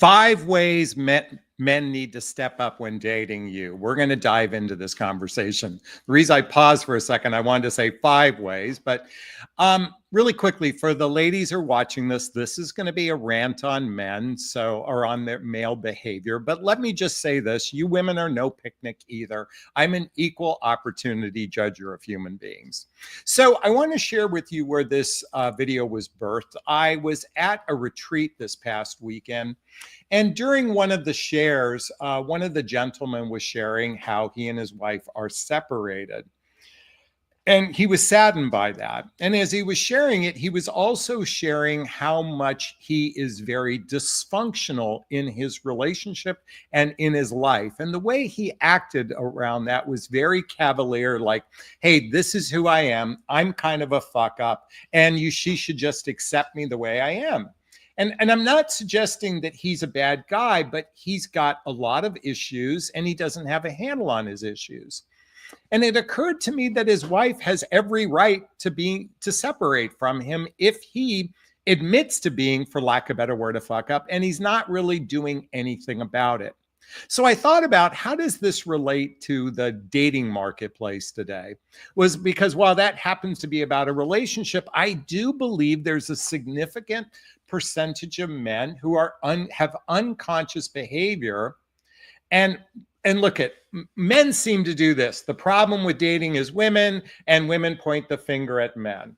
5 ways men need to step up when dating you. We're going to dive into this conversation. The reason I paused for a second, I wanted to say 5 ways, but really quickly, for the ladies who are watching this, this is going to be a rant on men, or on their male behavior. But let me just say this: you women are no picnic either. I'm an equal opportunity judger of human beings. So I want to share with you where this video was birthed. I was at a retreat this past weekend, and during one of the shares, one of the gentlemen was sharing how he and his wife are separated. And he was saddened by that. And as he was sharing it, he was also sharing how much he is very dysfunctional in his relationship and in his life. And the way he acted around that was very cavalier, like, hey, this is who I am. I'm kind of a fuck up, and she should just accept me the way I am. And I'm not suggesting that he's a bad guy, but he's got a lot of issues and he doesn't have a handle on his issues. And it occurred to me that his wife has every right to separate from him if he admits to being, for lack of a better word, a fuck up, and he's not really doing anything about it. So I thought about, how does this relate to the dating marketplace today? Was because while that happens to be about a relationship, I do believe there's a significant percentage of men who have unconscious behavior. And look, men seem to do this. The problem with dating is women, and women point the finger at men.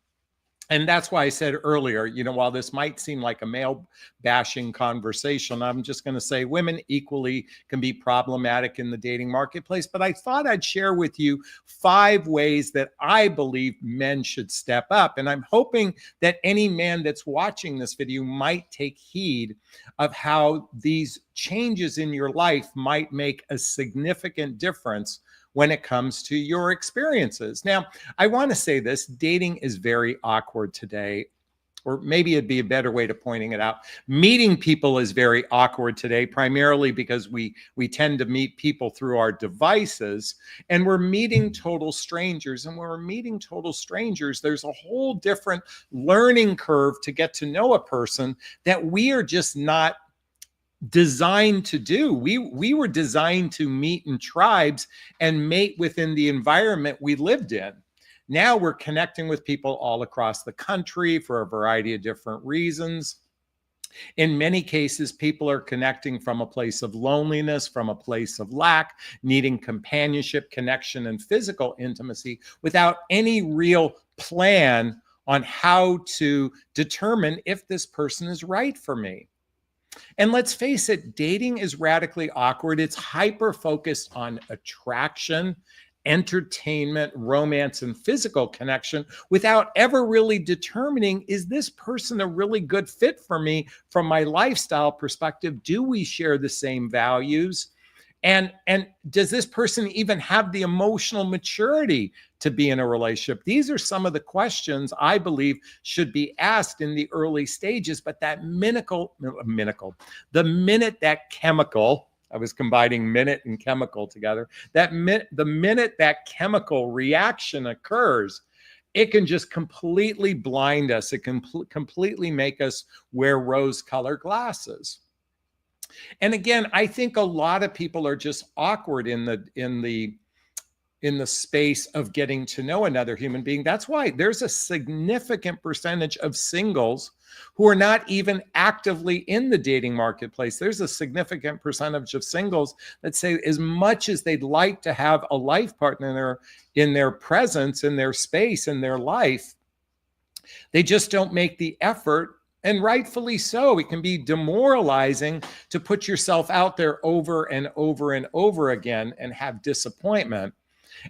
And that's why I said earlier, while this might seem like a male bashing conversation, I'm just going to say women equally can be problematic in the dating marketplace. But I thought I'd share with you 5 ways that I believe men should step up. And I'm hoping that any man that's watching this video might take heed of how these changes in your life might make a significant difference when it comes to your experiences. Now, I want to say this: dating is very awkward today, or maybe it'd be a better way to pointing it out. Meeting people is very awkward today, primarily because we tend to meet people through our devices, and we're meeting total strangers. And when we're meeting total strangers, there's a whole different learning curve to get to know a person that we are just not designed to do. We were designed to meet in tribes and mate within the environment we lived in. Now we're connecting with people all across the country for a variety of different reasons. In many cases, people are connecting from a place of loneliness, from a place of lack, needing companionship, connection, and physical intimacy without any real plan on how to determine if this person is right for me. And let's face it, dating is radically awkward. It's hyper-focused on attraction, entertainment, romance, and physical connection without ever really determining, is this person a really good fit for me from my lifestyle perspective? Do we share the same values? And does this person even have the emotional maturity to be in a relationship? These are some of the questions I believe should be asked in the early stages. But the minute that chemical, I was combining minute and chemical together, the minute that chemical reaction occurs, it can just completely blind us. It can completely make us wear rose-colored glasses. And again, I think a lot of people are just awkward in the space of getting to know another human being. That's why there's a significant percentage of singles who are not even actively in the dating marketplace. There's a significant percentage of singles that say, as much as they'd like to have a life partner in their presence, in their space, in their life, they just don't make the effort. And rightfully so. It can be demoralizing to put yourself out there over and over and over again and have disappointment.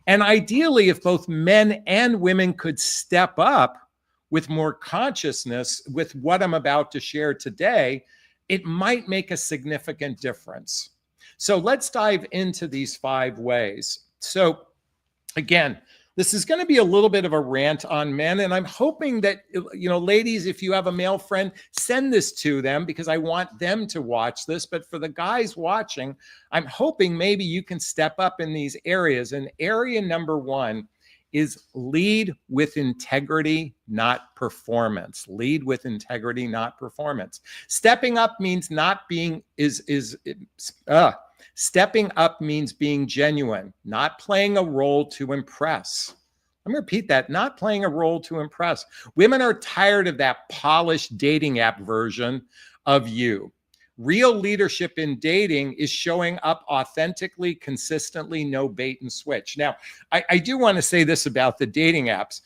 And ideally, if both men and women could step up with more consciousness with what I'm about to share today, it might make a significant difference. So let's dive into these 5 ways. So again, this is going to be a little bit of a rant on men, and I'm hoping that, ladies, if you have a male friend, send this to them because I want them to watch this. But for the guys watching, I'm hoping maybe you can step up in these areas. And area number 1 is lead with integrity, not performance. Lead with integrity, not performance. Stepping up means not being stepping up means being genuine, not playing a role to impress. Let me repeat that, not playing a role to impress. Women are tired of that polished dating app version of you. Real leadership in dating is showing up authentically, consistently, no bait and switch. Now, I do want to say this about the dating apps.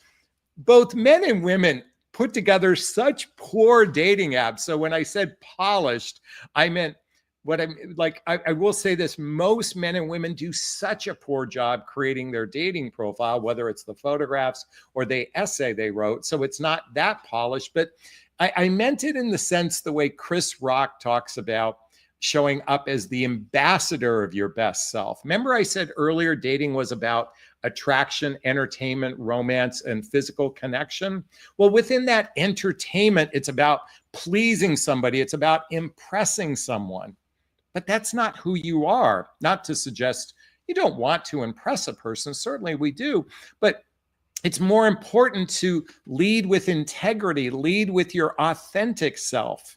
Both men and women put together such poor dating apps. So when I said polished, I meant what I'm like, I will say this, most men and women do such a poor job creating their dating profile, whether it's the photographs or the essay they wrote. So it's not that polished, but I meant it in the sense the way Chris Rock talks about showing up as the ambassador of your best self. Remember I said earlier, dating was about attraction, entertainment, romance, and physical connection? Well, within that entertainment, it's about pleasing somebody. It's about impressing someone. But that's not who you are. Not to suggest you don't want to impress a person. Certainly we do. But it's more important to lead with integrity, lead with your authentic self.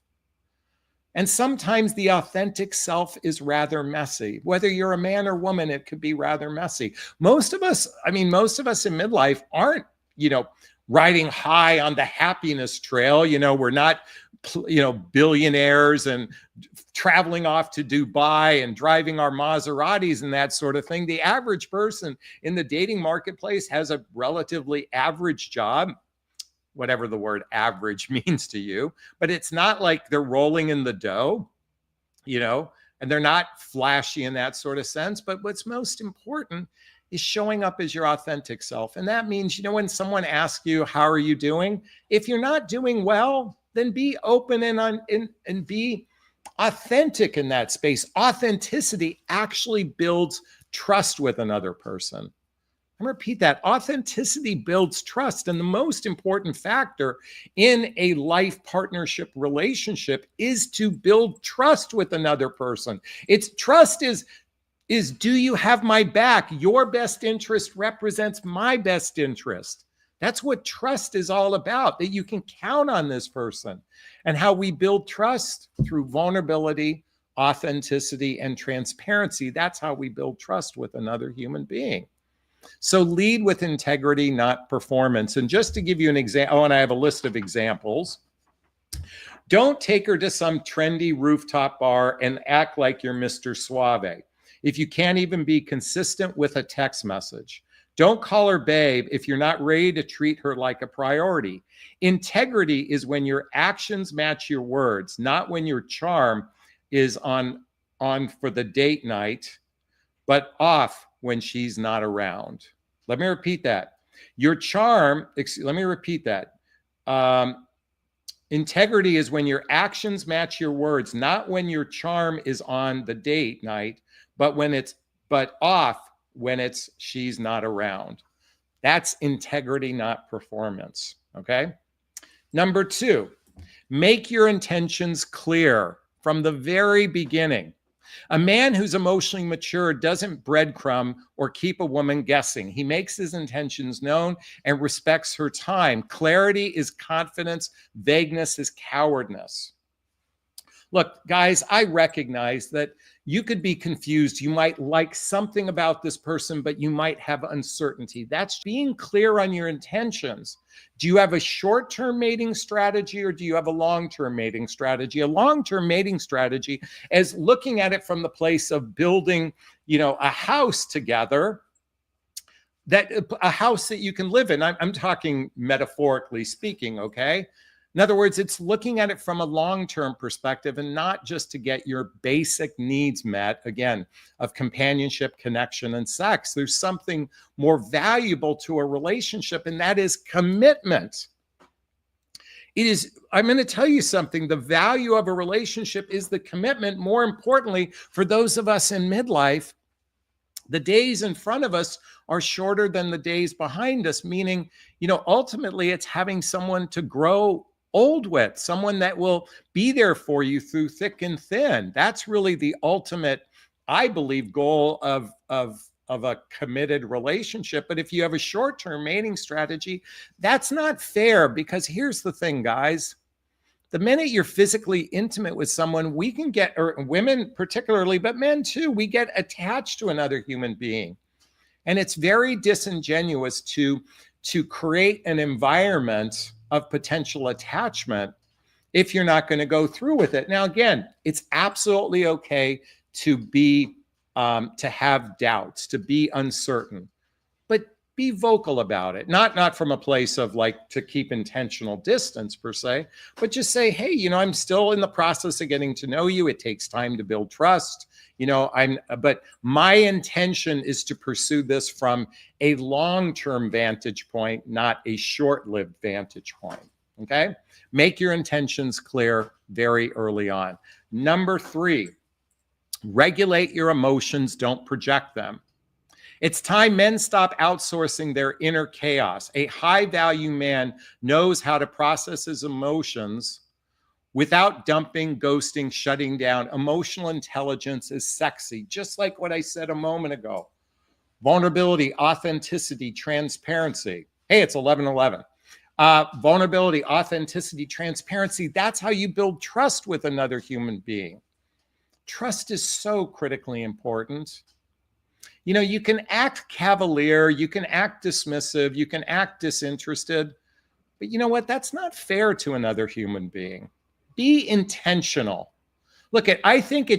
And sometimes the authentic self is rather messy. Whether you're a man or woman, it could be rather messy. Most of us in midlife aren't, riding high on the happiness trail. We're not, billionaires and traveling off to Dubai and driving our Maseratis and that sort of thing. The average person in the dating marketplace has a relatively average job, whatever the word average means to you, but it's not like they're rolling in the dough, and they're not flashy in that sort of sense. But what's most important is showing up as your authentic self. And that means, when someone asks you, how are you doing? If you're not doing well, then be open and be authentic in that space. Authenticity actually builds trust with another person. And repeat that. Authenticity builds trust. And the most important factor in a life partnership relationship is to build trust with another person. Trust is do you have my back? Your best interest represents my best interest. That's what trust is all about, that you can count on this person. And how we build trust through vulnerability, authenticity, and transparency. That's how we build trust with another human being. So lead with integrity, not performance. And just to give you an example, and I have a list of examples. Don't take her to some trendy rooftop bar and act like you're Mr. Suave if you can't even be consistent with a text message. Don't call her babe if you're not ready to treat her like a priority. Integrity is when your actions match your words, not when your charm is on for the date night, but off when she's not around. Let me repeat that. Integrity is when your actions match your words, not when your charm is on the date night, but off when she's not around. That's integrity, not performance. Okay. Number 2, make your intentions clear from the very beginning. A man who's emotionally mature doesn't breadcrumb or keep a woman guessing. He makes his intentions known and respects her time. Clarity is confidence. Vagueness is cowardice. Look, guys, I recognize that you could be confused. You might like something about this person, but you might have uncertainty. That's being clear on your intentions. Do you have a short-term mating strategy or do you have a long-term mating strategy? A long-term mating strategy is looking at it from the place of building, a house together, a house that you can live in. I'm talking metaphorically speaking, okay? In other words, it's looking at it from a long-term perspective and not just to get your basic needs met, again, of companionship, connection, and sex. There's something more valuable to a relationship, and that is commitment. I'm going to tell you something. The value of a relationship is the commitment. More importantly, for those of us in midlife, the days in front of us are shorter than the days behind us, meaning, ultimately it's having someone to grow old with, someone that will be there for you through thick and thin. That's really the ultimate, I believe, goal of of a committed relationship. But if you have a short-term mating strategy, that's not fair, because here's the thing, guys. The minute you're physically intimate with someone, we can get, or women particularly, but men too, we get attached to another human being. And it's very disingenuous to create an environment of potential attachment if you're not going to go through with it. Now, again, it's absolutely okay to be, to have doubts, to be uncertain, but be vocal about it. Not from a place of like to keep intentional distance per se, but just say, hey, you know, I'm still in the process of getting to know you. It takes time to build trust. You know, but my intention is to pursue this from a long-term vantage point, not a short-lived vantage point. Okay? Make your intentions clear very early on. Number 3, regulate your emotions, don't project them. It's time men stop outsourcing their inner chaos. A high-value man knows how to process his emotions without dumping, ghosting, shutting down. Emotional intelligence is sexy, just like what I said a moment ago. Vulnerability, authenticity, transparency. Hey, it's 11:11. Vulnerability, authenticity, transparency. That's how you build trust with another human being. Trust is so critically important. You know, you can act cavalier, you can act dismissive, you can act disinterested, but you know what? That's not fair to another human being. Be intentional. Look, I think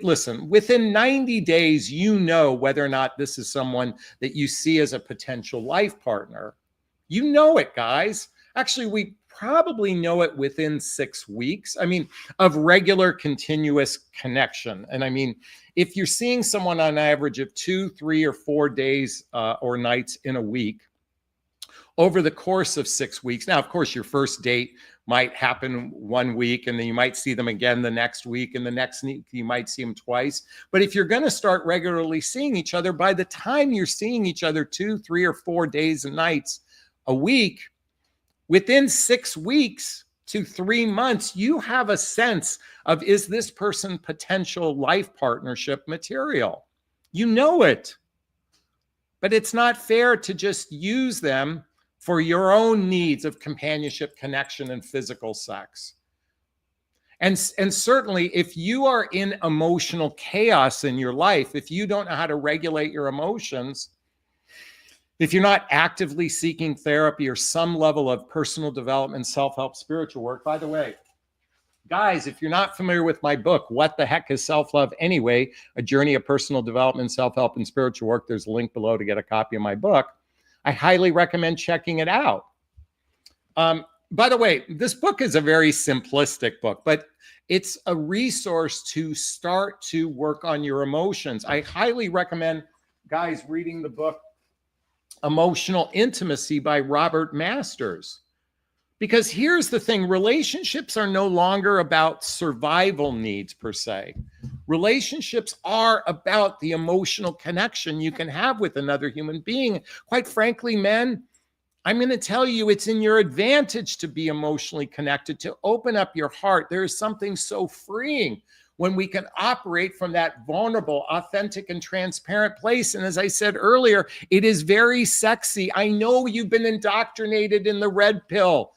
listen, within 90 days, you know whether or not this is someone that you see as a potential life partner. You know it, guys. Actually, we probably know it within 6 weeks. I mean, of regular continuous connection. And I mean, if you're seeing someone on average of 2, 3, or 4 days or nights in a week over the course of 6 weeks. Now, of course, your first date might happen 1 week, and then you might see them again the next week, and the next week you might see them twice. But if you're going to start regularly seeing each other, by the time you're seeing each other 2, 3, or 4 days and nights a week, within 6 weeks to 3 months, you have a sense of, is this person potential life partnership material? You know it. But it's not fair to just use them for your own needs of companionship, connection, and physical sex. And certainly, if you are in emotional chaos in your life, if you don't know how to regulate your emotions, if you're not actively seeking therapy or some level of personal development, self-help, spiritual work. By the way, guys, if you're not familiar with my book, What the Heck is Self-Love Anyway? A Journey of Personal Development, Self-Help, and Spiritual Work, there's a link below to get a copy of my book. I highly recommend checking it out. By the way, this book is a very simplistic book, but it's a resource to start to work on your emotions. I highly recommend, guys, reading the book Emotional Intimacy by Robert Masters. Because here's the thing, relationships are no longer about survival needs per se. Relationships are about the emotional connection you can have with another human being. Quite frankly, men, I'm going to tell you, it's in your advantage to be emotionally connected, to open up your heart. There is something so freeing when we can operate from that vulnerable, authentic, and transparent place. And as I said earlier, it is very sexy. I know you've been indoctrinated in the red pill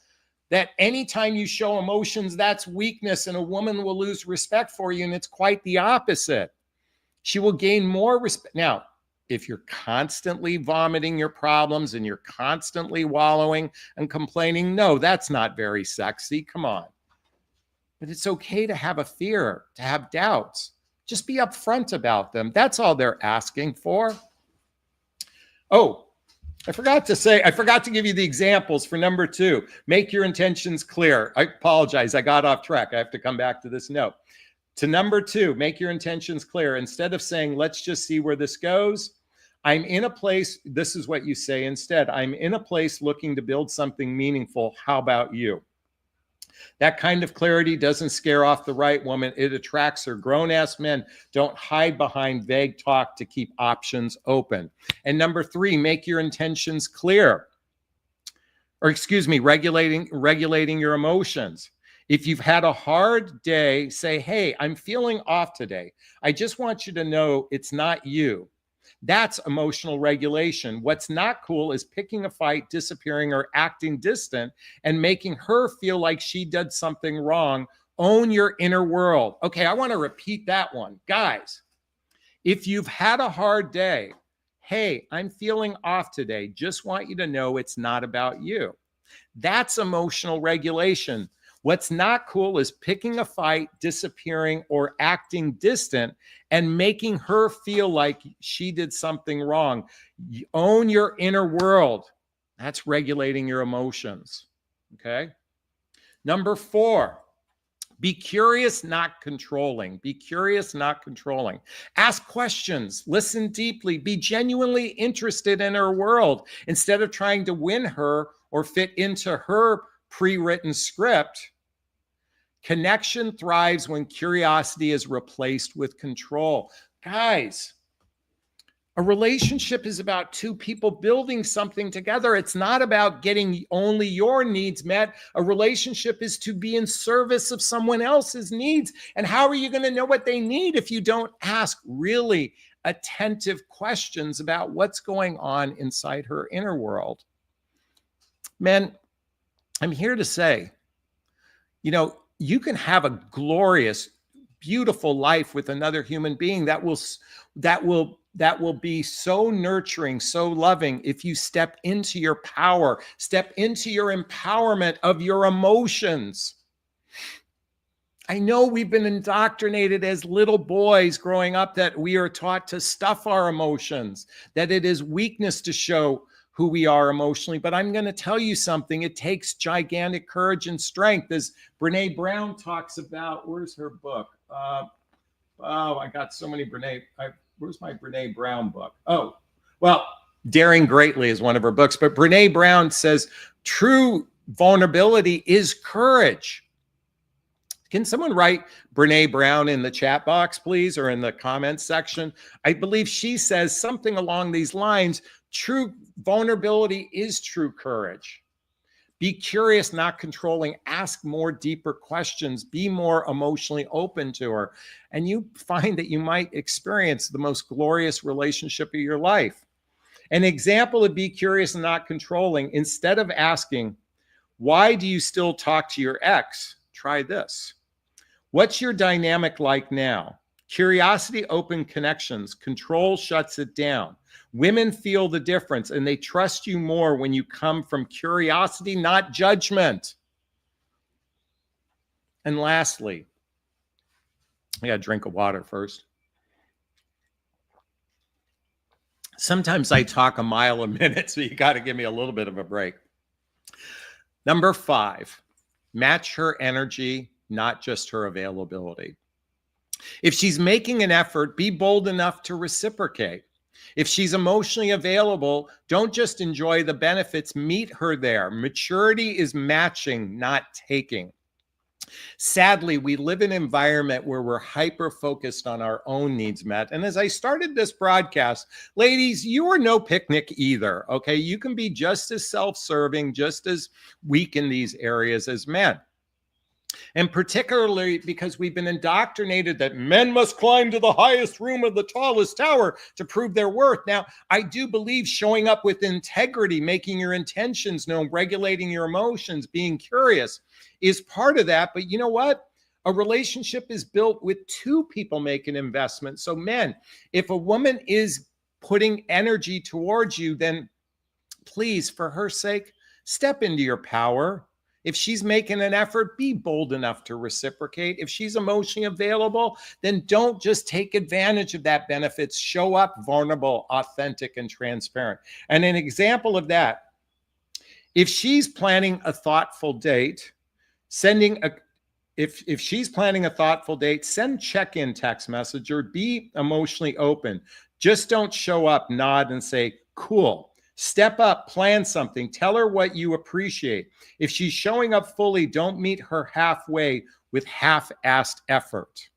that anytime you show emotions, that's weakness, and a woman will lose respect for you. And it's quite the opposite. She will gain more respect. Now, if you're constantly vomiting your problems and you're constantly wallowing and complaining, no, that's not very sexy. Come on. But it's okay to have a fear, to have doubts. Just be upfront about them. That's all they're asking for. Oh, I forgot to give you the examples for number 2. Make your intentions clear. I apologize. I got off track. I have to come back to this note. To number 2, make your intentions clear. Instead of saying, let's just see where this goes, I'm in a place, this is what you say instead. I'm in a place looking to build something meaningful. How about you? That kind of clarity doesn't scare off the right woman. It attracts her. Grown-ass men don't hide behind vague talk to keep options open. And number 3, make your intentions clear. Or excuse me, regulating your emotions. If you've had a hard day, say, hey, I'm feeling off today. I just want you to know it's not you. That's emotional regulation. What's not cool is picking a fight, disappearing, or acting distant and making her feel like she did something wrong. Own your inner world. Okay, I want to repeat that one. Guys, if you've had a hard day, hey, I'm feeling off today. Just want you to know it's not about you. That's emotional regulation. What's not cool is picking a fight, disappearing, or acting distant and making her feel like she did something wrong. You own your inner world. That's regulating your emotions. Okay. Number 4, be curious, not controlling. Be curious, not controlling. Ask questions, listen deeply, be genuinely interested in her world instead of trying to win her or fit into her pre-written script. Connection thrives when curiosity is replaced with control. Guys, a relationship is about two people building something together. It's not about getting only your needs met. A relationship is to be in service of someone else's needs. And how are you going to know what they need if you don't ask really attentive questions about what's going on inside her inner world? Men, I'm here to say, you can have a glorious, beautiful life with another human being that will be so nurturing, so loving if you step into your power, step into your empowerment of your emotions. I know we've been indoctrinated as little boys growing up that we are taught to stuff our emotions, that it is weakness to show who we are emotionally. But I'm going to tell you something. It takes gigantic courage and strength, as Brene Brown talks about. Where's her book? I got so many where's my Brene Brown book? Oh, well, Daring Greatly is one of her books. But Brene Brown says true vulnerability is courage. Can someone write Brene Brown in the chat box, please, or in the comments section? I believe she says something along these lines. True vulnerability is true courage. Be curious, not controlling. Ask more deeper questions. Be more emotionally open to her. And you find that you might experience the most glorious relationship of your life. An example of be curious and not controlling, instead of asking, why do you still talk to your ex? Try this. What's your dynamic like now? Curiosity opens connections. Control shuts it down. Women feel the difference and they trust you more when you come from curiosity, not judgment. And lastly, I got a drink of water first. Sometimes I talk a mile a minute, so you got to give me a little bit of a break. Number 5, match her energy, not just her availability. If she's making an effort, be bold enough to reciprocate. If she's emotionally available, don't just enjoy the benefits, meet her there. Maturity is matching, not taking. Sadly, we live in an environment where we're hyper-focused on our own needs met. And as I started this broadcast, ladies, you are no picnic either, okay? You can be just as self-serving, just as weak in these areas as men. And particularly because we've been indoctrinated that men must climb to the highest room of the tallest tower to prove their worth. Now, I do believe showing up with integrity, making your intentions known, regulating your emotions, being curious is part of that. But you know what? A relationship is built with two people making investments. So men, if a woman is putting energy towards you, then please, for her sake, step into your power. If she's making an effort, be bold enough to reciprocate. If she's emotionally available, then don't just take advantage of that benefits. Show up vulnerable, authentic, and transparent. And an example of that, if she's planning a thoughtful date, if she's planning a thoughtful date, send check-in text message or be emotionally open. Just don't show up, nod, and say, cool. Step up, plan something, tell her what you appreciate. If she's showing up fully, don't meet her halfway with half-assed effort.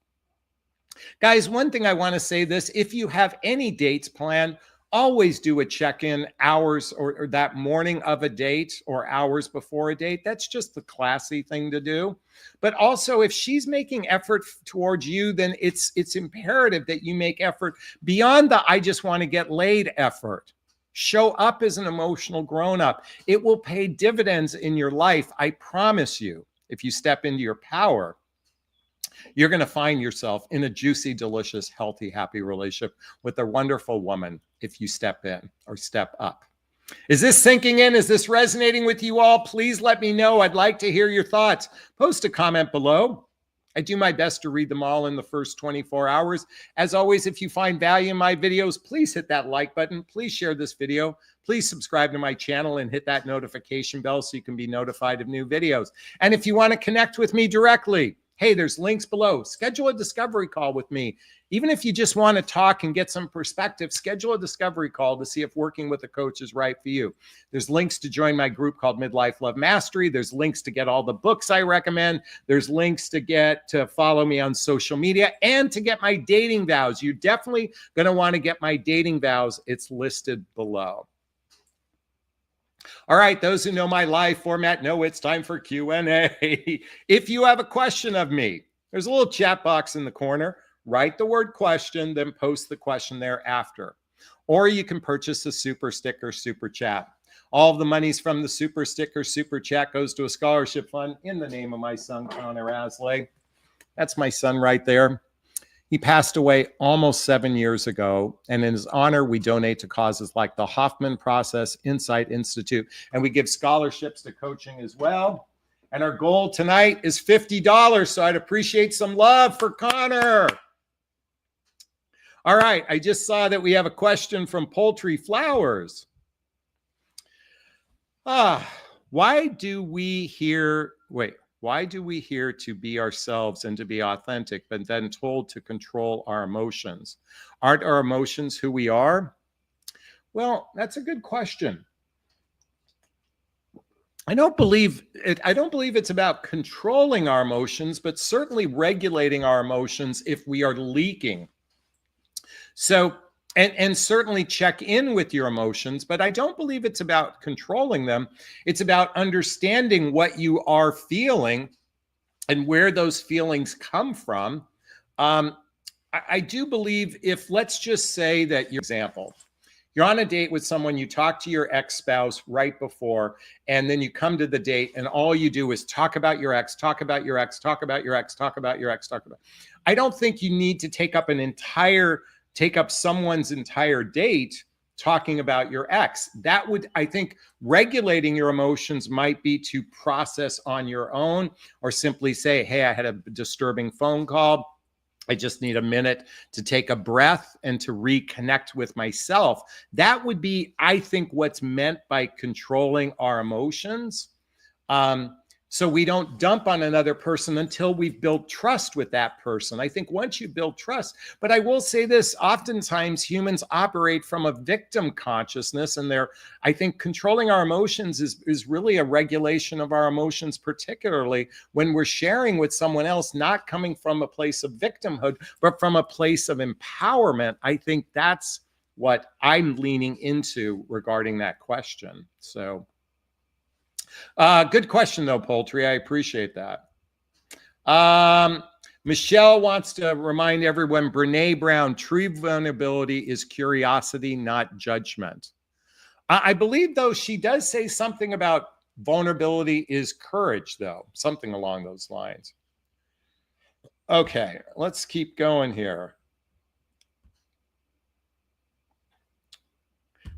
Guys, one thing I want to say this, if you have any dates planned, Always do a check-in hours or that morning of a date or hours before a date. That's just the classy thing to do. But also, if she's making effort towards you, then it's imperative that you make effort beyond the I just want to get laid effort. Show up as an emotional grown-up. It will pay dividends in your life, I promise you. If you step into your power, you're going to find yourself in a juicy, delicious, healthy, happy relationship with a wonderful woman if you step in or step up. Is this sinking in? Is this resonating with you all? Please let me know. I'd like to hear your thoughts. Post a comment below. I do my best to read them all in the first 24 hours. As always, if you find value in my videos, please hit that like button. Please share this video. Please subscribe to my channel and hit that notification bell so you can be notified of new videos. And if you want to connect with me directly, hey, there's links below. Schedule a discovery call with me. Even if you just want to talk and get some perspective, schedule a discovery call to see if working with a coach is right for you. There's links to join my group called Midlife Love Mastery. There's links to get all the books I recommend. There's links to follow me on social media and to get my dating vows. You're definitely going to want to get my dating vows. It's listed below. All right, those who know my live format know it's time for Q&A. If you have a question of me, there's a little chat box in the corner. Write the word question, then post the question thereafter. Or you can purchase a super sticker, super chat. All of the monies from the super sticker, super chat goes to a scholarship fund in the name of my son, Connor Aslay. That's my son right there. He passed away almost 7 years ago, and in his honor, we donate to causes like the Hoffman Process Insight Institute, and we give scholarships to coaching as well. And our goal tonight is $50, so I'd appreciate some love for Connor. All right, I just saw that we have a question from Poultry Flowers. Why do we hear to be ourselves and to be authentic, but then told to control our emotions? Aren't our emotions who we are? Well, that's a good question. I don't believe it's about controlling our emotions, but certainly regulating our emotions if we are leaking. So, and certainly check in with your emotions, but I don't believe it's about controlling them. It's about understanding what you are feeling and where those feelings come from. I do believe if, let's just say that your example, you're on a date with someone, you talk to your ex-spouse right before, and then you come to the date and all you do is talk about your ex, talk about your ex, talk about your ex, talk about your ex, talk about. I don't think you need to take up someone's entire date talking about your ex. That would, I think, regulating your emotions might be to process on your own, or simply say, hey, I had a disturbing phone call. I just need a minute to take a breath and to reconnect with myself. That would be, I think, what's meant by controlling our emotions. So we don't dump on another person until we've built trust with that person. I think once you build trust, but I will say this, oftentimes humans operate from a victim consciousness, and I think controlling our emotions is really a regulation of our emotions, particularly when we're sharing with someone else, not coming from a place of victimhood, but from a place of empowerment. I think that's what I'm leaning into regarding that question. So good question, though, Poultry. I appreciate that. Michelle wants to remind everyone, Brene Brown, true vulnerability is curiosity, not judgment. I believe, though, she does say something about vulnerability is courage, though, something along those lines. Okay, let's keep going here.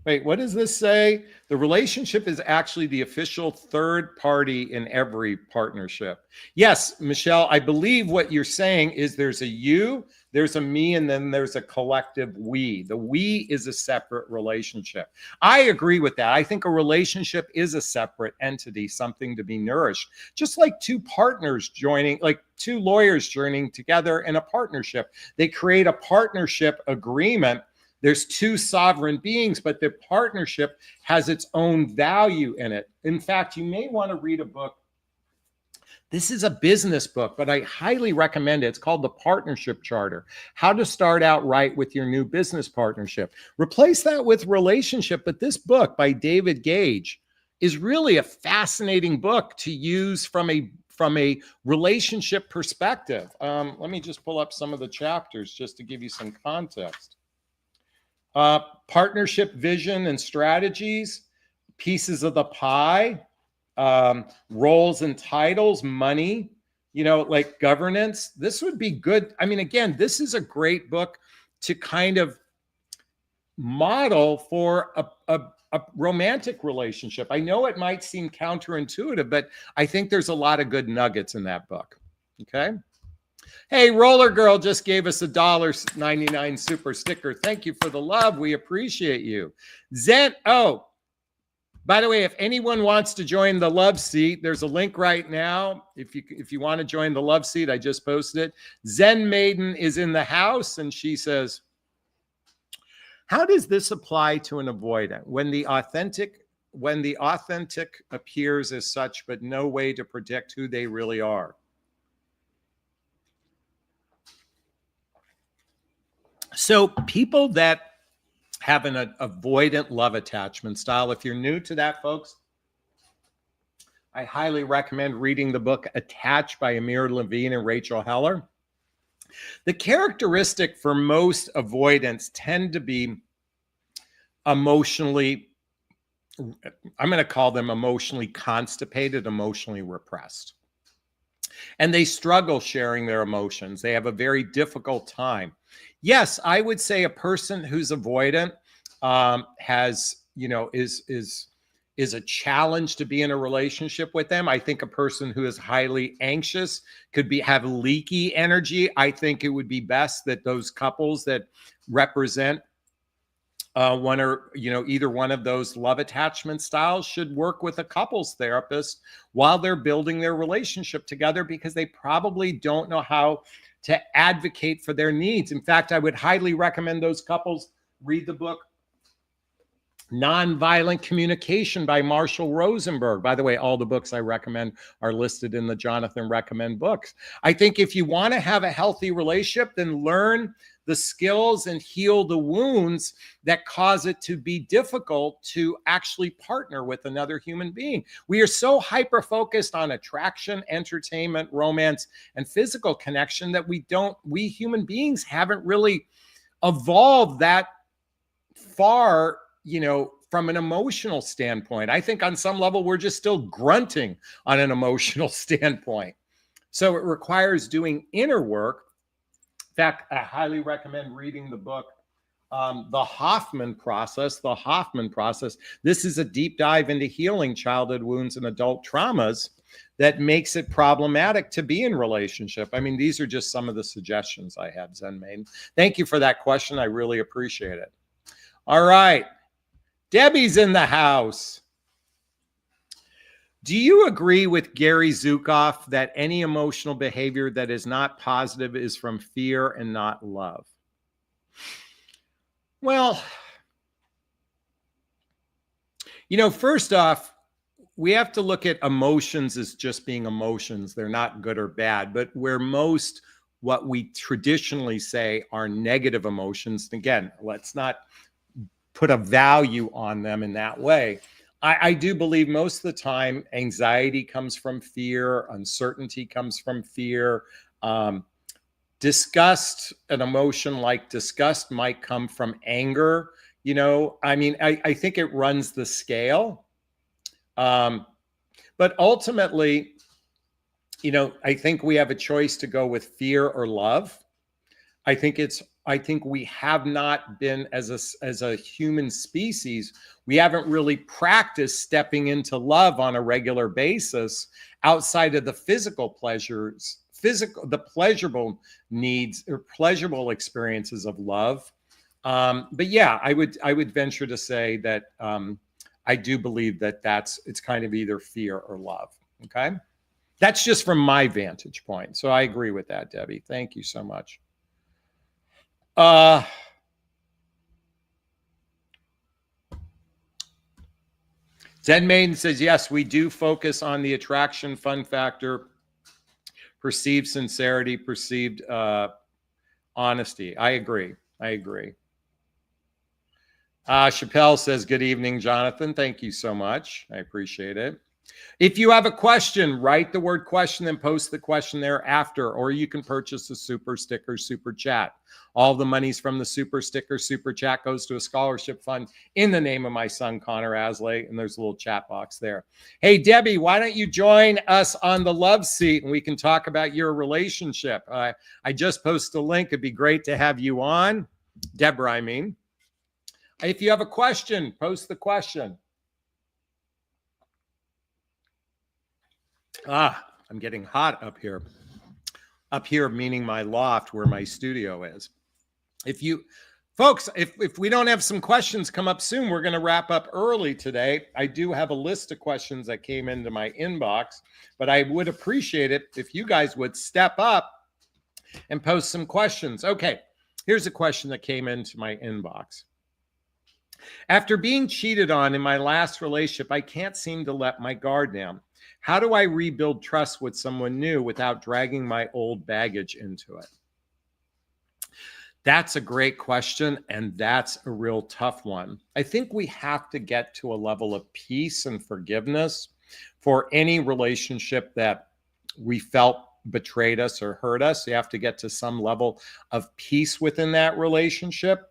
Wait, what does this say? The relationship is actually the official third party in every partnership. Yes, Michelle, I believe what you're saying is there's a you, there's a me, and then there's a collective we. The we is a separate relationship. I agree with that. I think a relationship is a separate entity, something to be nourished. Just like two partners joining, like two lawyers joining together in a partnership. They create a partnership agreement. There's two sovereign beings, but the partnership has its own value in it. In fact, you may want to read a book This is a business book, but I highly recommend it. It's called The Partnership Charter, How to Start Out Right with Your New Business Partnership. Replace that with relationship, but this book by David Gage is really a fascinating book to use from a relationship perspective. Let me just pull up some of the chapters just to give you some context. Partnership vision and strategies, pieces of the pie, roles and titles, money, like governance. This would be good. I mean, again, this is a great book to kind of model for a romantic relationship. I know it might seem counterintuitive, but I think there's a lot of good nuggets in that book. Okay. Hey, Roller Girl just gave us $1.99 super sticker. Thank you for the love. We appreciate you. Zen. Oh, by the way, if anyone wants to join the Love Seat, there's a link right now. If you want to join the Love Seat, I just posted it. Zen Maiden is in the house, and she says, how does this apply to an avoidant when the authentic appears as such, but no way to predict who they really are? So people that have an avoidant love attachment style, if you're new to that, folks, I highly recommend reading the book Attached by Amir Levine and Rachel Heller. The characteristic for most avoidants tend to be emotionally, I'm going to call them emotionally constipated, emotionally repressed. And they struggle sharing their emotions. They have a very difficult time. Yes, I would say a person who's avoidant has, is a challenge to be in a relationship with them. I think a person who is highly anxious could have leaky energy. I think it would be best that those couples that represent either one of those love attachment styles should work with a couples therapist while they're building their relationship together, because they probably don't know how to advocate for their needs. In fact, I would highly recommend those couples read the book Nonviolent Communication by Marshall Rosenberg. By the way, all the books I recommend are listed in the Jonathan Recommend books. I think if you want to have a healthy relationship, then learn the skills and heal the wounds that cause it to be difficult to actually partner with another human being. We are so hyper-focused on attraction, entertainment, romance, and physical connection that we human beings haven't really evolved that far, from an emotional standpoint. I think on some level, we're just still grunting on an emotional standpoint. So it requires doing inner work. In fact, I highly recommend reading the book, The Hoffman Process. The Hoffman Process. This is a deep dive into healing childhood wounds and adult traumas that makes it problematic to be in relationship. I mean, these are just some of the suggestions I have, Zen Maiden. Thank you for that question. I really appreciate it. All right. Debbie's in the house. Do you agree with Gary Zukav that any emotional behavior that is not positive is from fear and not love? Well, first off, we have to look at emotions as just being emotions. They're not good or bad, but what we traditionally say are negative emotions. Again, let's not put a value on them in that way. I do believe most of the time anxiety comes from fear, uncertainty comes from fear. Disgust, an emotion like disgust might come from anger. I think it runs the scale. But ultimately, I think we have a choice to go with fear or love. I think we have not been, as a human species, we haven't really practiced stepping into love on a regular basis outside of the physical pleasures, the pleasurable needs or pleasurable experiences of love. But yeah, I would venture to say that I do believe that it's kind of either fear or love. Okay. That's just from my vantage point. So I agree with that, Debbie. Thank you so much. Zen Maiden says, yes, we do focus on the attraction fun factor perceived sincerity, perceived honesty. I agree. Chappelle says, good evening, Jonathan. Thank you so much. I appreciate it. If you have a question, write the word question and post the question there after, or you can purchase a super sticker, super chat. All the monies from the super sticker, super chat goes to a scholarship fund in the name of my son, Connor Asley, and there's a little chat box there. Hey, Debbie, why don't you join us on the love seat and we can talk about your relationship? I just posted a link. It'd be great to have you on. Deborah, I mean. If you have a question, post the question. I'm getting hot up here. Up here, meaning my loft where my studio is. If you folks, if we don't have some questions come up soon, we're going to wrap up early today. I do have a list of questions that came into my inbox, but I would appreciate it if you guys would step up and post some questions. Okay, here's a question that came into my inbox. After being cheated on in my last relationship, I can't seem to let my guard down. How do I rebuild trust with someone new without dragging my old baggage into it? That's a great question, and that's a real tough one. I think we have to get to a level of peace and forgiveness for any relationship that we felt betrayed us or hurt us. You have to get to some level of peace within that relationship.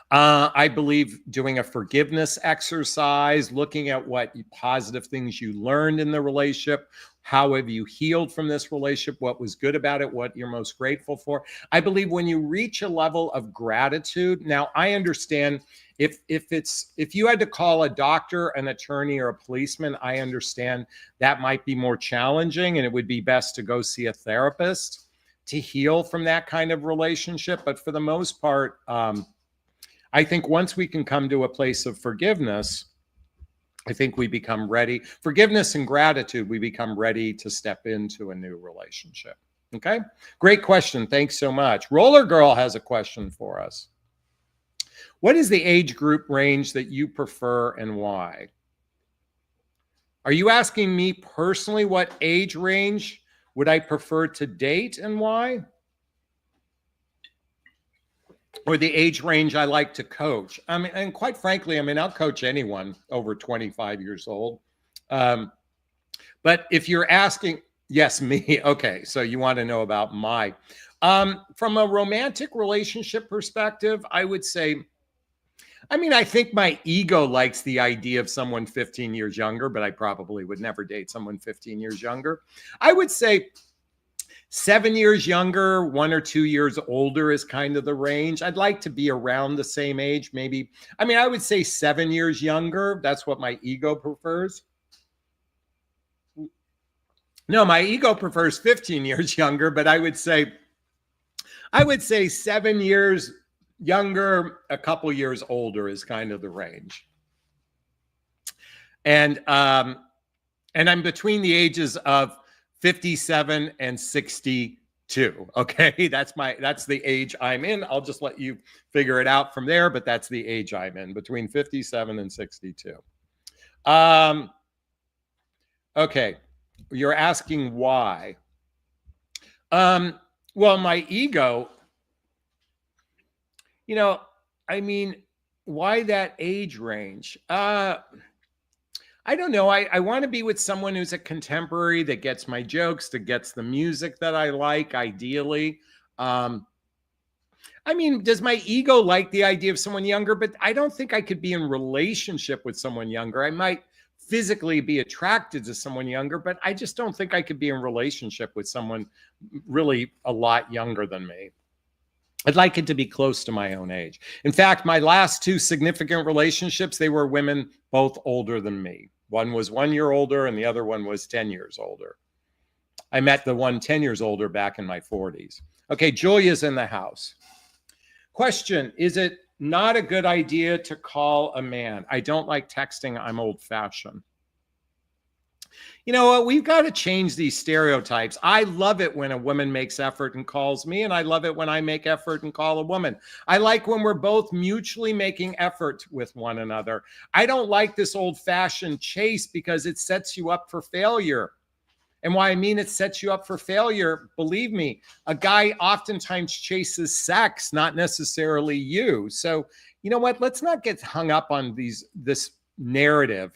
I believe doing a forgiveness exercise, looking at what positive things you learned in the relationship, how have you healed from this relationship, what was good about it, what you're most grateful for. I believe when you reach a level of gratitude, now I understand if you had to call a doctor, an attorney, or a policeman, I understand that might be more challenging and it would be best to go see a therapist to heal from that kind of relationship. But for the most part, I think once we can come to a place of forgiveness, I think we become ready. Forgiveness and gratitude, we become ready to step into a new relationship. Okay? Great question. Thanks so much. Roller Girl has a question for us. What is the age group range that you prefer and why? Are you asking me personally what age range would I prefer to date and why? Or the age range I like to coach? I mean, and quite frankly, I mean, I'll coach anyone over 25 years old. But if you're asking, yes, me. Okay, so you want to know about my. From a romantic relationship perspective, I would say, I mean, I think my ego likes the idea of someone 15 years younger, but I probably would never date someone 15 years younger. I would say 7 years younger, 1 or 2 years older is kind of the range. I'd like to be around the same age, maybe. I mean, I would say 7 years younger. That's what my ego prefers. No, my ego prefers 15 years younger, but I would say 7 years younger, a couple years older is kind of the range. And I'm between the ages of 57 and 62. Okay, that's the age I'm in. I'll just let you figure it out from there, but that's the age I'm in, between 57 and 62. Okay, you're asking why. Well, my ego, I mean, why that age range? I don't know. I want to be with someone who's a contemporary that gets my jokes, that gets the music that I like, ideally. I mean, does my ego like the idea of someone younger? But I don't think I could be in relationship with someone younger. I might physically be attracted to someone younger, but I just don't think I could be in relationship with someone really a lot younger than me. I'd like it to be close to my own age. In fact, my last 2 significant relationships, they were women both older than me. One was 1 year older and the other one was 10 years older. I met the one 10 years older back in my 40s. Okay, Julia's in the house. Question, is it not a good idea to call a man? I don't like texting. I'm old-fashioned. You know what? We've got to change these stereotypes. I love it when a woman makes effort and calls me, and I love it when I make effort and call a woman. I like when we're both mutually making effort with one another. I don't like this old-fashioned chase because it sets you up for failure. And why I mean it sets you up for failure, believe me, a guy oftentimes chases sex, not necessarily you. So, you know what? Let's not get hung up on this narrative.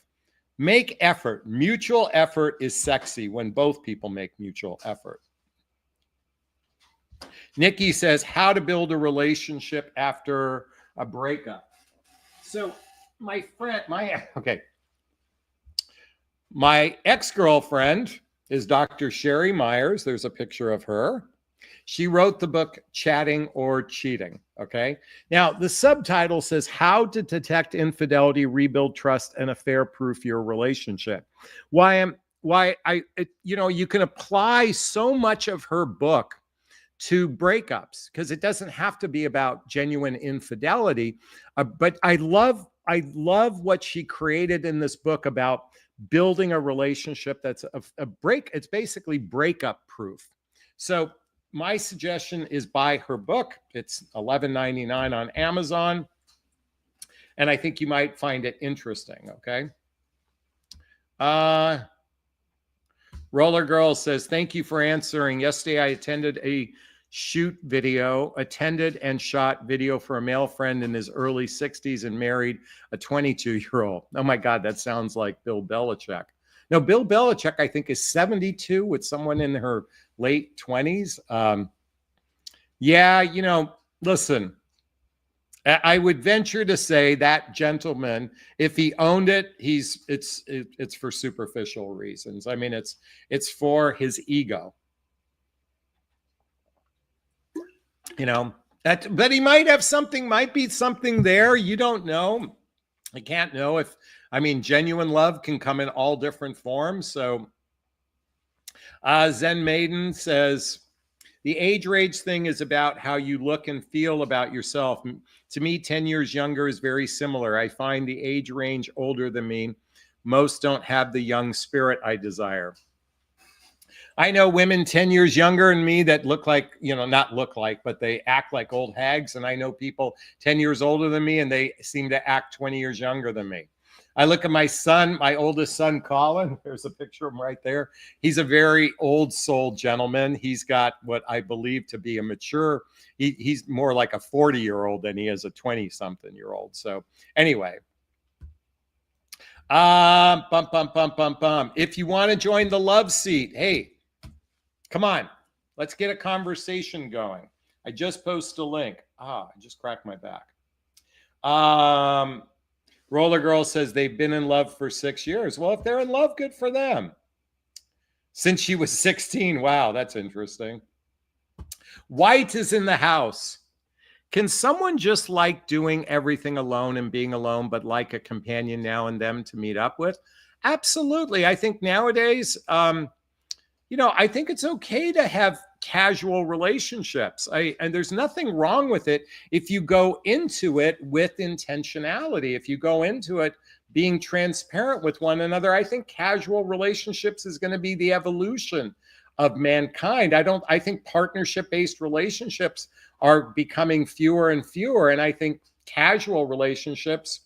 Make effort. Mutual effort is sexy when both people make mutual effort. Nikki says, how to build a relationship after a breakup. So my ex-girlfriend is Dr. Sherry Myers. There's a picture of her. She wrote the book Chatting or Cheating. Okay. Now the subtitle says how to detect infidelity, rebuild trust, and affair-proof your relationship. You can apply so much of her book to breakups because it doesn't have to be about genuine infidelity. But I love what she created in this book about building a relationship that's it's basically breakup proof. So my suggestion is buy her book. It's $11.99 on Amazon. And I think you might find it interesting. Okay. Roller Girl says, thank you for answering. Yesterday, I attended and shot video for a male friend in his early 60s and married a 22-year-old. Oh my God, that sounds like Bill Belichick. No, Bill Belichick, I think, is 72 with someone in her late 20s. Listen, I would venture to say that gentleman, if he owned it, it's for superficial reasons. I mean, it's for his ego. But he might have might be something there. You don't know. I can't know genuine love can come in all different forms. So Zen Maiden says, the age range thing is about how you look and feel about yourself. To me, 10 years younger is very similar. I find the age range older than me, most don't have the young spirit I desire. I know women 10 years younger than me that look like, not look like, but they act like old hags. And I know people 10 years older than me and they seem to act 20 years younger than me. I look at my son, my oldest son, Colin. There's a picture of him right there. He's a very old soul gentleman. He's got what I believe to be a mature, he's more like a 40-year-old than he is a 20-something-year-old. So anyway, if you want to join the love seat, hey, come on, let's get a conversation going. I just posted a link. I just cracked my back. Roller Girl says they've been in love for 6 years. Well, if they're in love, good for them. Since she was 16. Wow, that's interesting. White is in the house. Can someone just like doing everything alone and being alone, but like a companion now and then to meet up with? Absolutely. I think nowadays, I think it's okay to have casual relationships. And there's nothing wrong with it if you go into it with intentionality. If you go into it being transparent with one another, I think casual relationships is going to be the evolution of mankind. I think partnership-based relationships are becoming fewer and fewer. And I think casual relationships,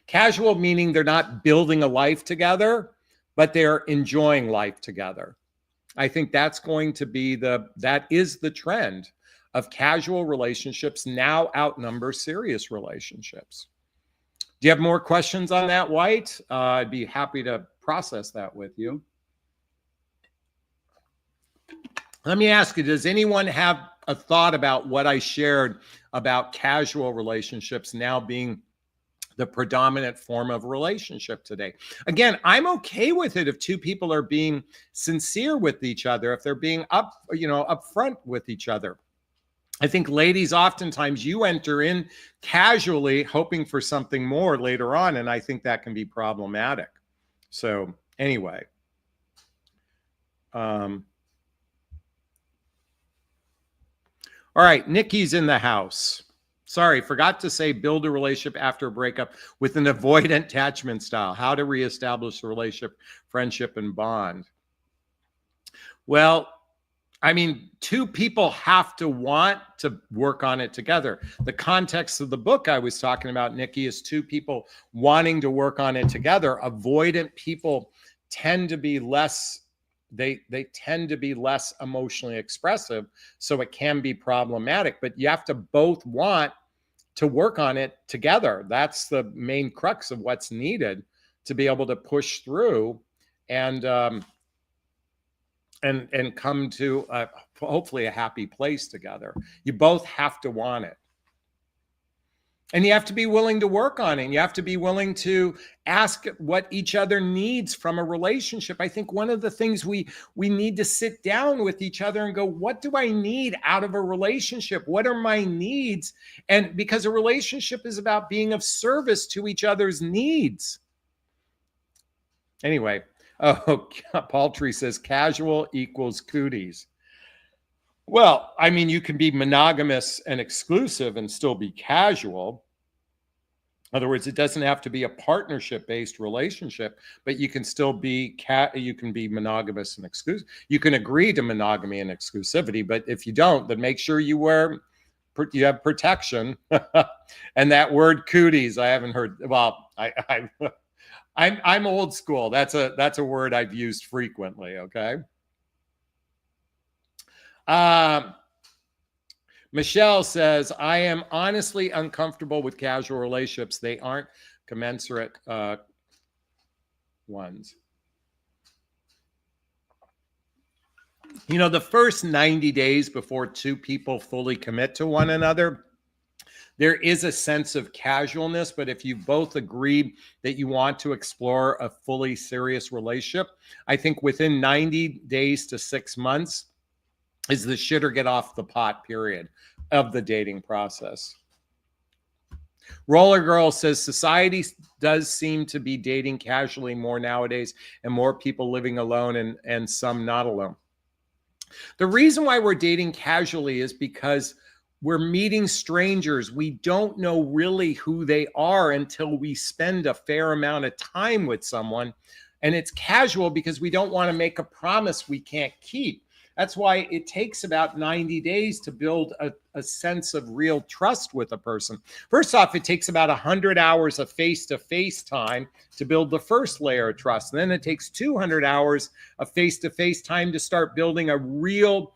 casual meaning they're not building a life together, but they're enjoying life together. I think that's going to be that is the trend of casual relationships now outnumber serious relationships. Do you have more questions on that, White? I'd be happy to process that with you. Let me ask you, does anyone have a thought about what I shared about casual relationships now being the predominant form of relationship today? Again, I'm okay with it if two people are being sincere with each other, if they're being upfront with each other. I think ladies, oftentimes you enter in casually hoping for something more later on, and I think that can be problematic. So anyway, all right, Nikki's in the house. Sorry, forgot to say build a relationship after a breakup with an avoidant attachment style. How to reestablish a relationship, friendship, and bond. Well, two people have to want to work on it together. The context of the book I was talking about, Nikki, is two people wanting to work on it together. Avoidant people tend to be less they tend to be less emotionally expressive, so it can be problematic. But you have to both want to work on it together. That's the main crux of what's needed to be able to push through and come to hopefully a happy place together. You both have to want it. And you have to be willing to work on it. And you have to be willing to ask what each other needs from a relationship. I think one of the things we need to sit down with each other and go, what do I need out of a relationship? What are my needs? And because a relationship is about being of service to each other's needs. Anyway, Paltry says casual equals cooties. Well, I mean, you can be monogamous and exclusive and still be casual. In other words, it doesn't have to be a partnership-based relationship, but you can still be you can be monogamous and exclusive. You can agree to monogamy and exclusivity, but if you don't, then make sure you have protection. And that word cooties, I haven't heard. Well, I'm old school. That's a word I've used frequently. Okay. Michelle says, I am honestly uncomfortable with casual relationships. They aren't commensurate ones. You know, the first 90 days before two people fully commit to one another, there is a sense of casualness, but if you both agree that you want to explore a fully serious relationship, I think within 90 days to 6 months, is the shit or get off the pot period of the dating process. Roller Girl says society does seem to be dating casually more nowadays and more people living alone and some not alone. The reason why we're dating casually is because we're meeting strangers. We don't know really who they are until we spend a fair amount of time with someone. And it's casual because we don't want to make a promise we can't keep. That's why it takes about 90 days to build a sense of real trust with a person. First off, it takes about 100 hours of face-to-face time to build the first layer of trust. And then it takes 200 hours of face-to-face time to start building a real,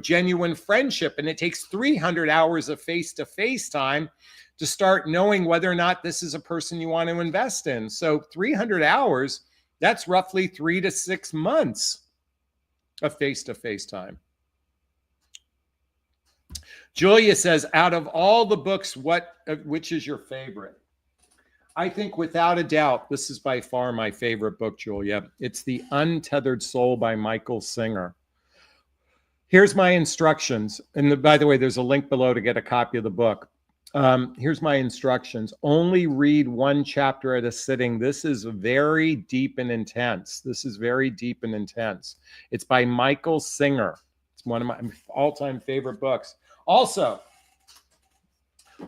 genuine friendship. And it takes 300 hours of face-to-face time to start knowing whether or not this is a person you want to invest in. So 300 hours, that's roughly 3 to 6 months of face-to-face time. Julia says, out of all the books, which is your favorite? I think without a doubt, this is by far my favorite book, Julia. It's The Untethered Soul by Michael Singer. Here's my instructions. And by the way, there's a link below to get a copy of the book. Here's my instructions. Only read one chapter at a sitting. This is very deep and intense. It's by Michael Singer. It's one of my all-time favorite books. Also,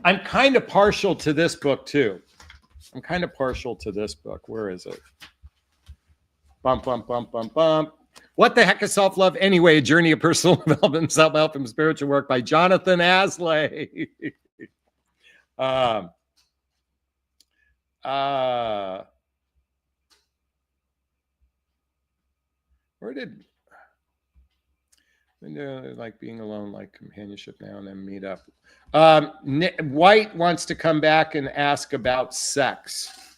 I'm kind of partial to this book too. Where is it? Bump, bump, bump, bump, bump. What the Heck is Self-Love Anyway? A Journey of Personal Development, Self-Help, and Spiritual Work by Jonathan Aslay. Like being alone, like companionship now and then meet up. White wants to come back and ask about sex.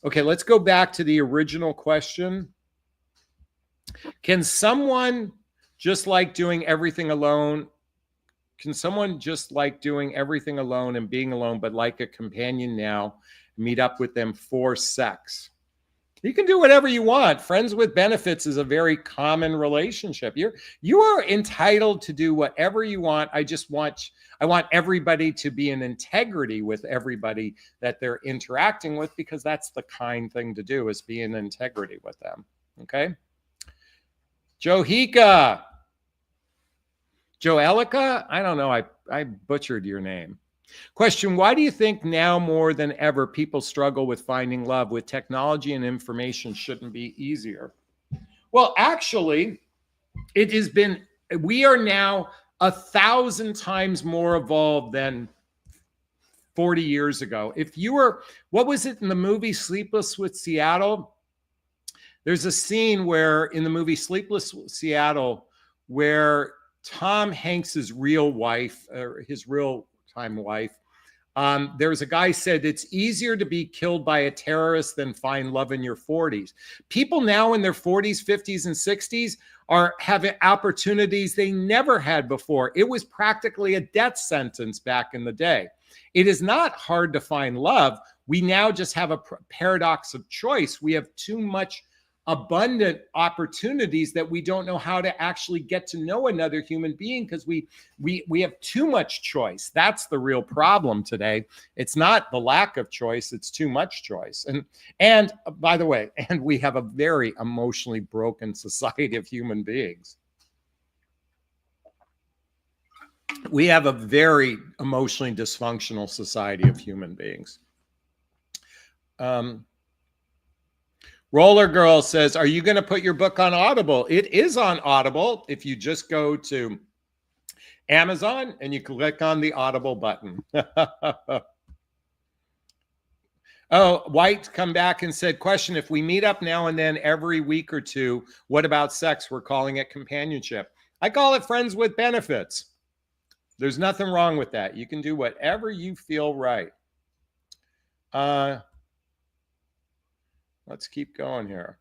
Okay, let's go back to the original question. Can someone just like doing everything alone? Can someone just like doing everything alone and being alone, but like a companion now, meet up with them for sex? You can do whatever you want. Friends with benefits is a very common relationship. You are entitled to do whatever you want. I want everybody to be in integrity with everybody that they're interacting with, because that's the kind thing to do, is be in integrity with them. Okay. Johika. Joelica? I don't know. I butchered your name. Question, why do you think now more than ever people struggle with finding love? With technology and information, shouldn't be easier? Well, actually, we are now 1,000 times more evolved than 40 years ago. What was it in the movie Sleepless with Seattle? There's a scene where in the movie Sleepless Seattle, where Tom Hanks's real wife, or his real time wife, there's a guy said it's easier to be killed by a terrorist than find love in your 40s. People now in their 40s, 50s, and 60s are having opportunities they never had before. It was practically a death sentence back in the day. It is not hard to find love. We now just have a paradox of choice. We have too much abundant opportunities that we don't know how to actually get to know another human being because we have too much choice. That's the real problem today. It's not the lack of choice, it's too much choice. And by the way, and we have a very emotionally broken society of human beings. We have a very emotionally dysfunctional society of human beings. Roller Girl says, are you going to put your book on Audible? It is on Audible. If you just go to Amazon and you click on the Audible button. Oh, White come back and said, question, if we meet up now and then every week or two, what about sex? We're calling it companionship. I call it friends with benefits. There's nothing wrong with that. You can do whatever you feel right. Let's keep going here.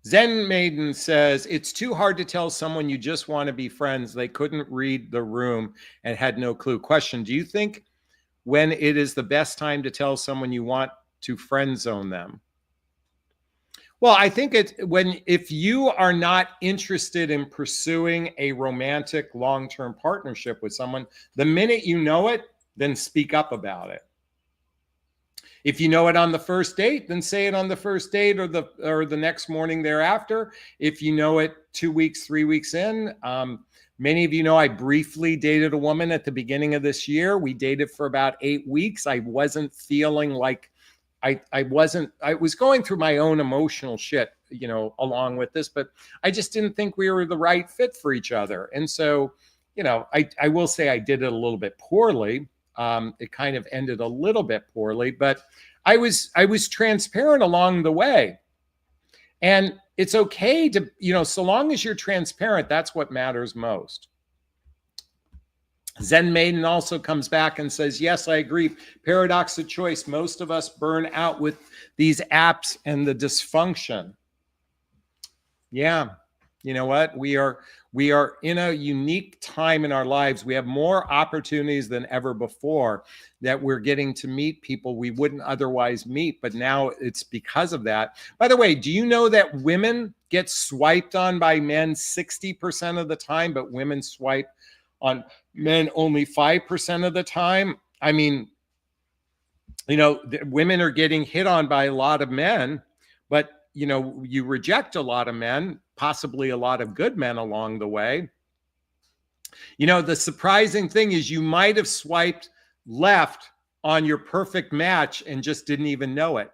Zen Maiden says, it's too hard to tell someone you just want to be friends. They couldn't read the room and had no clue. Question, do you think when it is the best time to tell someone you want to friend zone them? Well, I think it's if you are not interested in pursuing a romantic long-term partnership with someone, the minute you know it, then speak up about it. If you know it on the first date, then say it on the first date or the next morning thereafter. If you know it 2 weeks, 3 weeks in, many of you know I briefly dated a woman at the beginning of this year. We dated for about 8 weeks. I wasn't feeling like I was going through my own emotional shit, you know, along with this, but I just didn't think we were the right fit for each other. And so, you know, I will say I did it a little bit poorly. It kind of ended a little bit poorly, but I was transparent along the way. And it's okay to, you know, so long as you're transparent, that's what matters most. Zen Maiden also comes back and says, yes, I agree. Paradox of choice. Most of us burn out with these apps and the dysfunction. Yeah. You know what? We are in a unique time in our lives. We have more opportunities than ever before that we're getting to meet people we wouldn't otherwise meet. But now it's because of that. By the way, do you know that women get swiped on by men 60% of the time, but women swipe on men only 5% of the time? I mean, you know, women are getting hit on by a lot of men, but you know, you reject a lot of men, possibly a lot of good men along the way. You know, the surprising thing is you might have swiped left on your perfect match and just didn't even know it,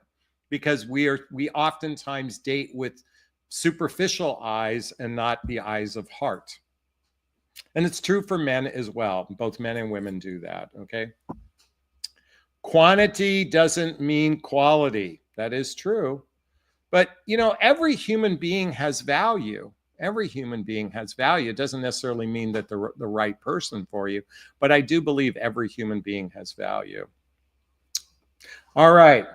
because we oftentimes date with superficial eyes and not the eyes of heart. And it's true for men as well. Both men and women do that, okay? Quantity doesn't mean quality. That is true. But, you know, every human being has value. Every human being has value. It doesn't necessarily mean that they're the right person for you, but I do believe every human being has value. All right.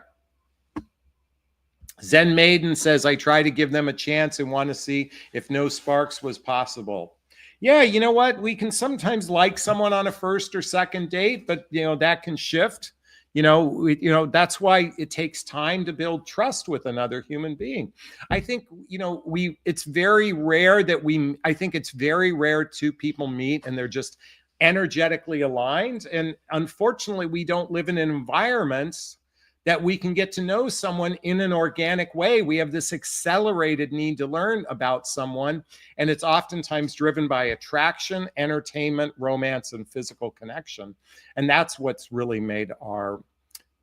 Zen Maiden says, I try to give them a chance and want to see if no sparks was possible. Yeah, you know what? We can sometimes like someone on a first or second date, but, you know, that can shift. You know, that's why it takes time to build trust with another human being. I think, you know, it's very rare that I think it's very rare two people meet and they're just energetically aligned. And unfortunately, we don't live in environments that we can get to know someone in an organic way. We have this accelerated need to learn about someone, and it's oftentimes driven by attraction, entertainment, romance, and physical connection. And that's what's really made our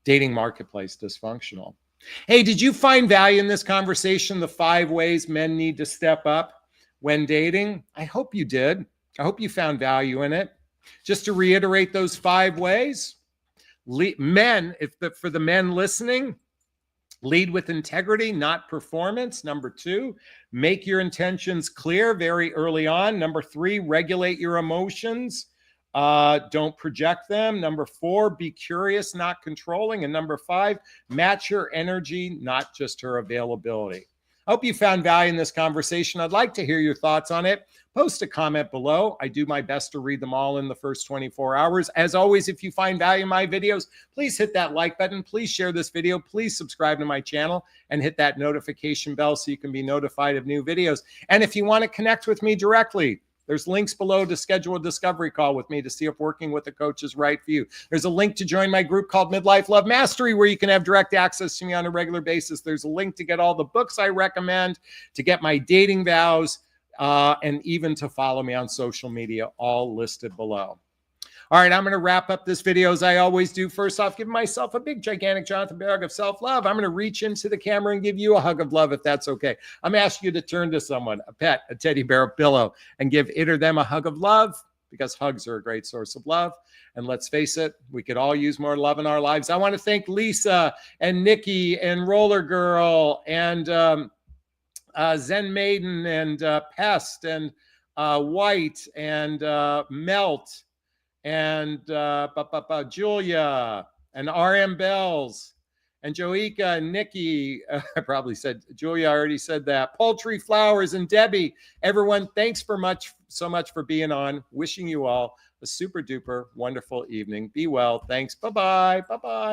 dating marketplace dysfunctional. Hey, did you find value in this conversation? The 5 ways men need to step up when dating? I hope you did. I hope you found value in it. Just to reiterate those 5 ways. Men, for the men listening, Lead with integrity, not performance. Number 2, make your intentions clear very early on. Number 3, regulate your emotions. Don't project them. Number 4, be curious, not controlling. And number 5, match her energy, not just her availability. I hope you found value in this conversation. I'd like to hear your thoughts on it. Post a comment below. I do my best to read them all in the first 24 hours. As always, if you find value in my videos, please hit that like button. Please share this video. Please subscribe to my channel and hit that notification bell so you can be notified of new videos. And if you want to connect with me directly, there's links below to schedule a discovery call with me to see if working with a coach is right for you. There's a link to join my group called Midlife Love Mastery, where you can have direct access to me on a regular basis. There's a link to get all the books I recommend, to get my dating vows, and even to follow me on social media, all listed below. All right, I'm going to wrap up this video as I always do. First off, give myself a big, gigantic Jonathan Bear hug of self-love. I'm going to reach into the camera and give you a hug of love, if that's okay. I'm asking you to turn to someone, a pet, a teddy bear, a pillow, and give it or them a hug of love, because hugs are a great source of love. And let's face it, we could all use more love in our lives. I want to thank Lisa and Nikki and Roller Girl and Zen Maiden and Pest and White and Melt and Julia and RM Bells and Joika and Nikki. I probably said Julia, I already said that. Poultry Flowers and Debbie. Everyone, thanks so much for being on. Wishing you all a super duper wonderful evening. Be well. Thanks. Bye-bye. Bye-bye.